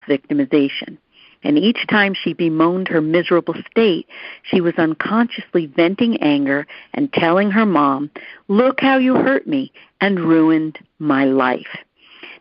self-victimization. And each time she bemoaned her miserable state, she was unconsciously venting anger and telling her mom, "Look how you hurt me and ruined my life."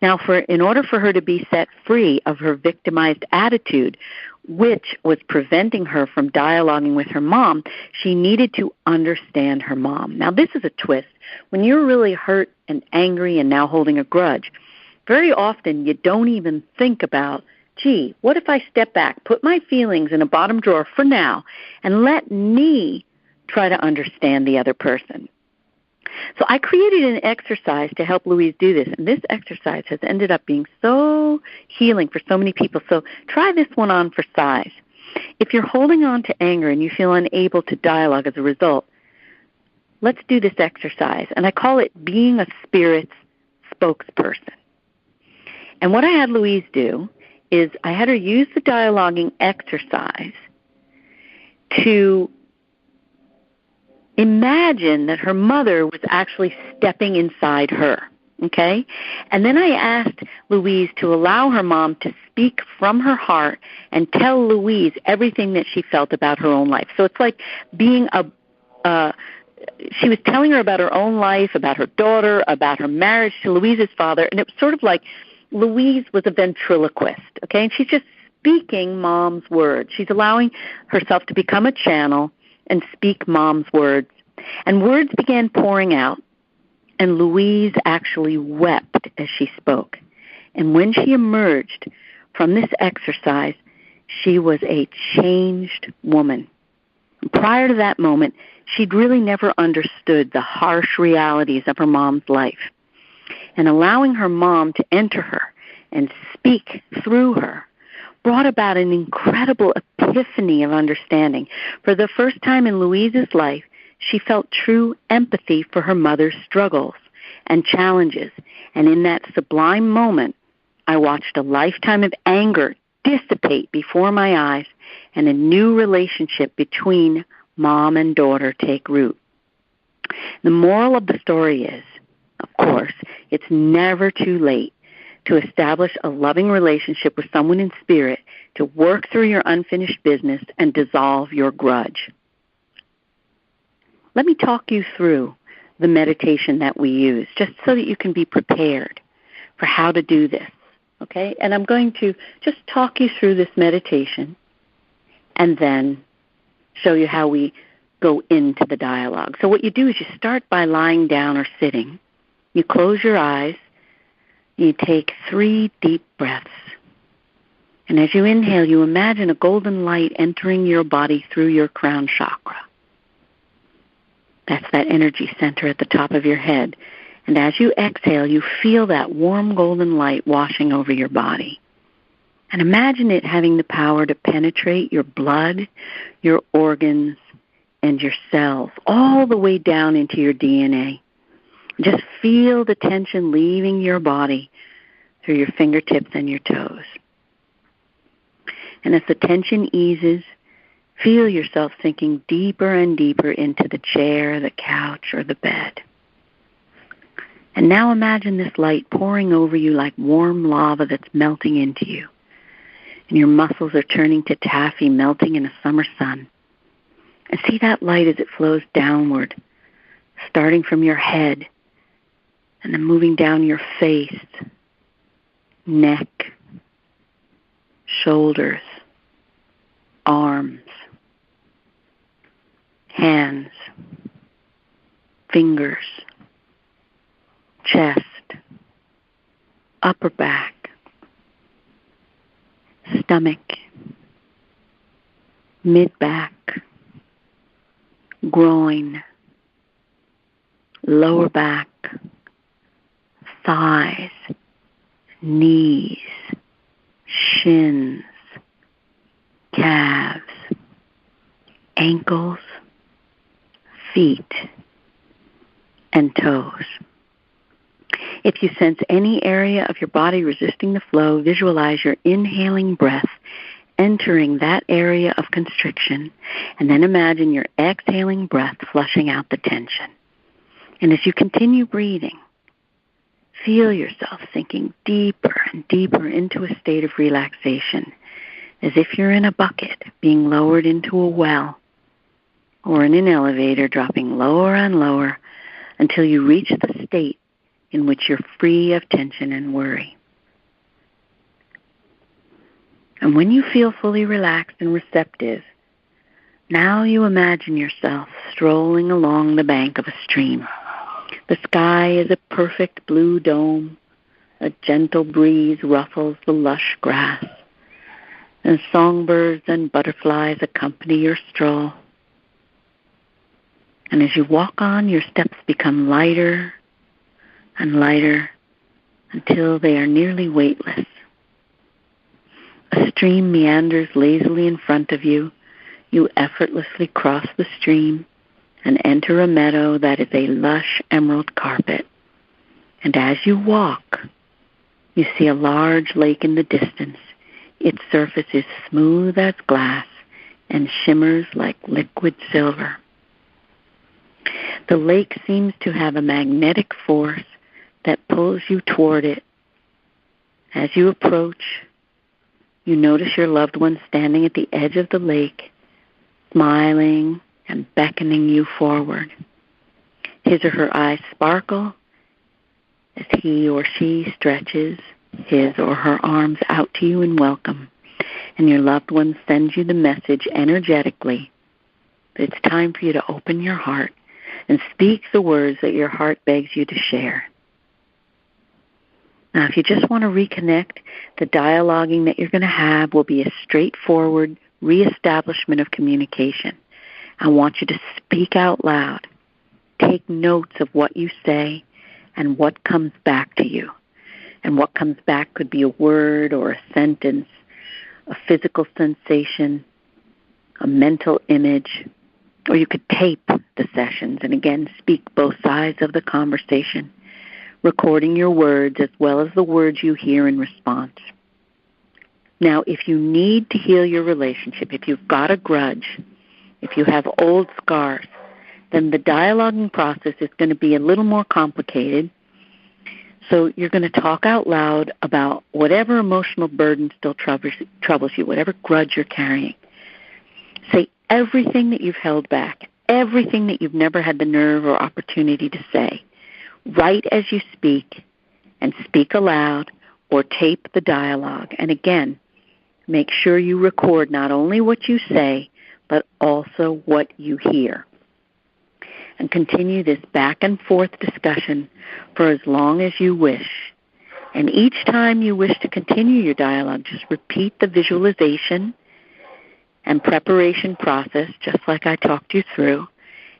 Now, in order for her to be set free of her victimized attitude, which was preventing her from dialoguing with her mom, she needed to understand her mom. Now, this is a twist. When you're really hurt and angry and now holding a grudge, very often you don't even think about, gee, what if I step back, put my feelings in a bottom drawer for now, and let me try to understand the other person? So I created an exercise to help Louise do this, and this exercise has ended up being so healing for so many people. So try this one on for size. If you're holding on to anger and you feel unable to dialogue as a result, let's do this exercise, and I call it being a spirit's spokesperson. And what I had Louise do is I had her use the dialoguing exercise to imagine that her mother was actually stepping inside her, okay? And then I asked Louise to allow her mom to speak from her heart and tell Louise everything that she felt about her own life. So it's like being she was telling her about her own life, about her daughter, about her marriage to Louise's father, and it was sort of like Louise was a ventriloquist, okay? And she's just speaking mom's words. She's allowing herself to become a channel and speak mom's words. And words began pouring out, and Louise actually wept as she spoke. And when she emerged from this exercise, she was a changed woman. Prior to that moment, she'd really never understood the harsh realities of her mom's life. And allowing her mom to enter her and speak through her brought about an incredible epiphany of understanding. For the first time in Louise's life, she felt true empathy for her mother's struggles and challenges. And in that sublime moment, I watched a lifetime of anger dissipate before my eyes and a new relationship between mom and daughter take root. The moral of the story is, of course, it's never too late to establish a loving relationship with someone in spirit, to work through your unfinished business and dissolve your grudge. Let me talk you through the meditation that we use, just so that you can be prepared for how to do this, okay? And I'm going to just talk you through this meditation and then show you how we go into the dialogue. So what you do is you start by lying down or sitting. You close your eyes. You take 3 deep breaths. And as you inhale, you imagine a golden light entering your body through your crown chakra. That's that energy center at the top of your head. And as you exhale, you feel that warm golden light washing over your body. And imagine it having the power to penetrate your blood, your organs, and your cells, all the way down into your DNA. Just feel the tension leaving your body through your fingertips and your toes. And as the tension eases, feel yourself sinking deeper and deeper into the chair, the couch, or the bed. And now imagine this light pouring over you like warm lava that's melting into you. And your muscles are turning to taffy melting in a summer sun. And see that light as it flows downward, starting from your head, and then moving down your face, neck, shoulders, arms, hands, fingers, chest, upper back, stomach, mid-back, groin, lower back, thighs, knees, shins, calves, ankles, feet, and toes. If you sense any area of your body resisting the flow, visualize your inhaling breath entering that area of constriction, and then imagine your exhaling breath flushing out the tension. And as you continue breathing, feel yourself sinking deeper and deeper into a state of relaxation, as if you're in a bucket being lowered into a well, or in an elevator dropping lower and lower until you reach the state in which you're free of tension and worry. And when you feel fully relaxed and receptive, now you imagine yourself strolling along the bank of a stream. The sky is a perfect blue dome. A gentle breeze ruffles the lush grass, and songbirds and butterflies accompany your stroll. And as you walk on, your steps become lighter and lighter until they are nearly weightless. A stream meanders lazily in front of you. You effortlessly cross the stream and enter a meadow that is a lush emerald carpet. And as you walk, you see a large lake in the distance. Its surface is smooth as glass and shimmers like liquid silver. The lake seems to have a magnetic force that pulls you toward it. As you approach, you notice your loved one standing at the edge of the lake, smiling and beckoning you forward. His or her eyes sparkle as he or she stretches his or her arms out to you in welcome, and your loved one sends you the message energetically that it's time for you to open your heart and speak the words that your heart begs you to share. Now, if you just want to reconnect, the dialoguing that you're going to have will be a straightforward reestablishment of communication. I want you to speak out loud. Take notes of what you say and what comes back to you. And what comes back could be a word or a sentence, a physical sensation, a mental image, or you could tape the sessions and again speak both sides of the conversation, recording your words as well as the words you hear in response. Now, if you need to heal your relationship, if you've got a grudge, if you have old scars, then the dialoguing process is going to be a little more complicated. So you're going to talk out loud about whatever emotional burden still troubles you, whatever grudge you're carrying. Say everything that you've held back, everything that you've never had the nerve or opportunity to say. Write as you speak and speak aloud or tape the dialogue. And again, make sure you record not only what you say, but also what you hear. And continue this back and forth discussion for as long as you wish. And each time you wish to continue your dialogue, just repeat the visualization and preparation process, just like I talked you through,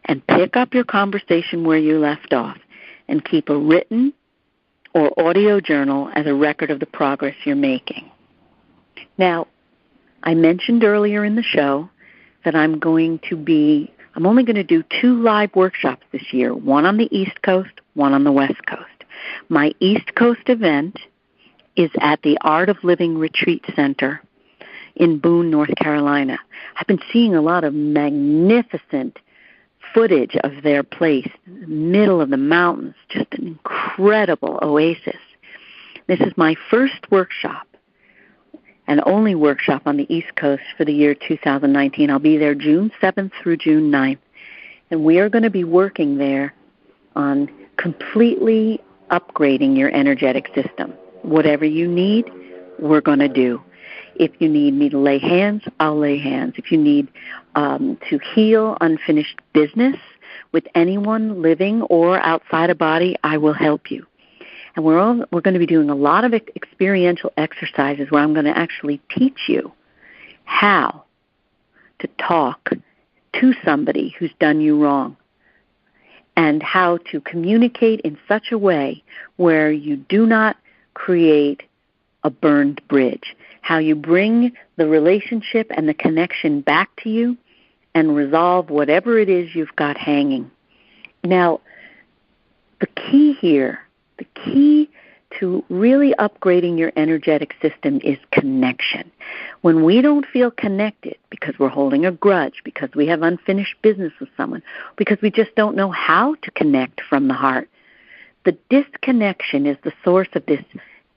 and pick up your conversation where you left off, and keep a written or audio journal as a record of the progress you're making. Now, I mentioned earlier in the show that I'm only going to do 2 live workshops this year, one on the East Coast, one on the West Coast. My East Coast event is at the Art of Living Retreat Center in Boone, North Carolina. I've been seeing a lot of magnificent footage of their place, in the middle of the mountains, just an incredible oasis. This is my first workshop and only workshop on the East Coast for the year 2019. I'll be there June 7th through June 9th. And we are going to be working there on completely upgrading your energetic system. Whatever you need, we're going to do. If you need me to lay hands, I'll lay hands. If you need to heal unfinished business with anyone living or outside a body, I will help you. And we're going to be doing a lot of experiential exercises where I'm going to actually teach you how to talk to somebody who's done you wrong and how to communicate in such a way where you do not create a burned bridge, how you bring the relationship and the connection back to you and resolve whatever it is you've got hanging. Now, the key here, the key to really upgrading your energetic system is connection. When we don't feel connected because we're holding a grudge, because we have unfinished business with someone, because we just don't know how to connect from the heart, the disconnection is the source of this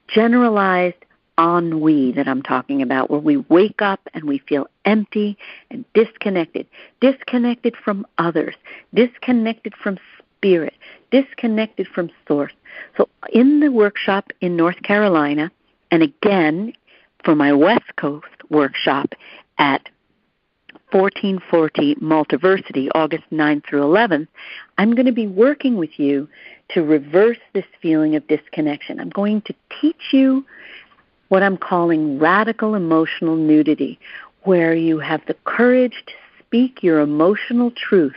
generalized ennui that I'm talking about, where we wake up and we feel empty and disconnected from others, disconnected from spirit, disconnected from source. So in the workshop in North Carolina, and again for my West Coast workshop at 1440 Multiversity, August 9th through 11th, I'm going to be working with you to reverse this feeling of disconnection. I'm going to teach you what I'm calling radical emotional nudity, where you have the courage to speak your emotional truth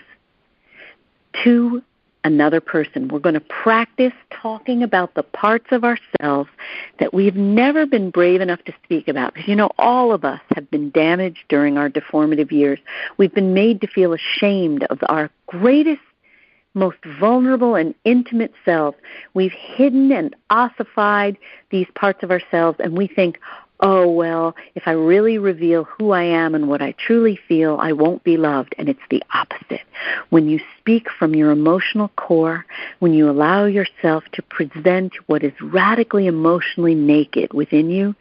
to another person. We're going to practice talking about the parts of ourselves that we've never been brave enough to speak about. Because, all of us have been damaged during our deformative years. We've been made to feel ashamed of our greatest, most vulnerable and intimate selves. We've hidden and ossified these parts of ourselves, and we think, oh, well, if I really reveal who I am and what I truly feel, I won't be loved. And it's the opposite. When you speak from your emotional core, when you allow yourself to present what is radically emotionally naked within you,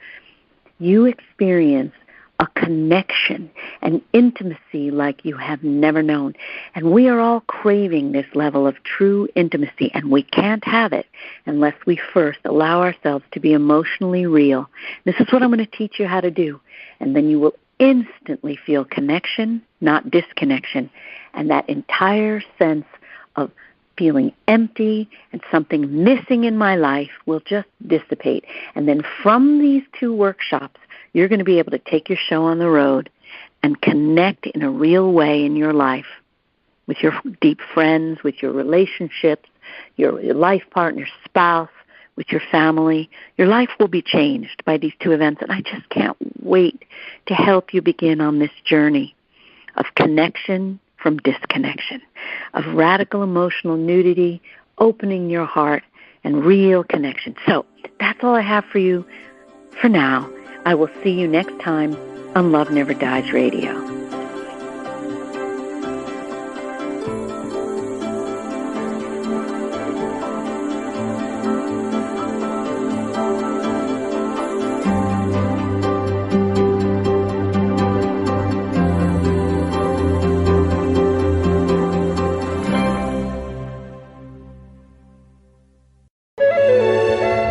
you experience a connection, an intimacy like you have never known. And we are all craving this level of true intimacy, and we can't have it unless we first allow ourselves to be emotionally real. This is what I'm going to teach you how to do. And then you will instantly feel connection, not disconnection, and that entire sense of feeling empty and something missing in my life will just dissipate. And then from these two workshops, you're going to be able to take your show on the road and connect in a real way in your life with your deep friends, with your relationships, your life partner, spouse, with your family. Your life will be changed by these two events, and I just can't wait to help you begin on this journey of connection from disconnection, of radical emotional nudity, opening your heart, and real connection. So that's all I have for you for now. I will see you next time on Love Never Dies Radio.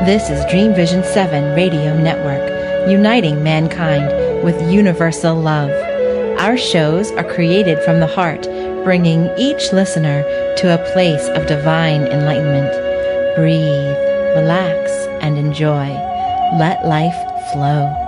This is Dream Vision 7 Radio Network, uniting mankind with universal love. Our shows are created from the heart, bringing each listener to a place of divine enlightenment. Breathe, relax, and enjoy. Let life flow.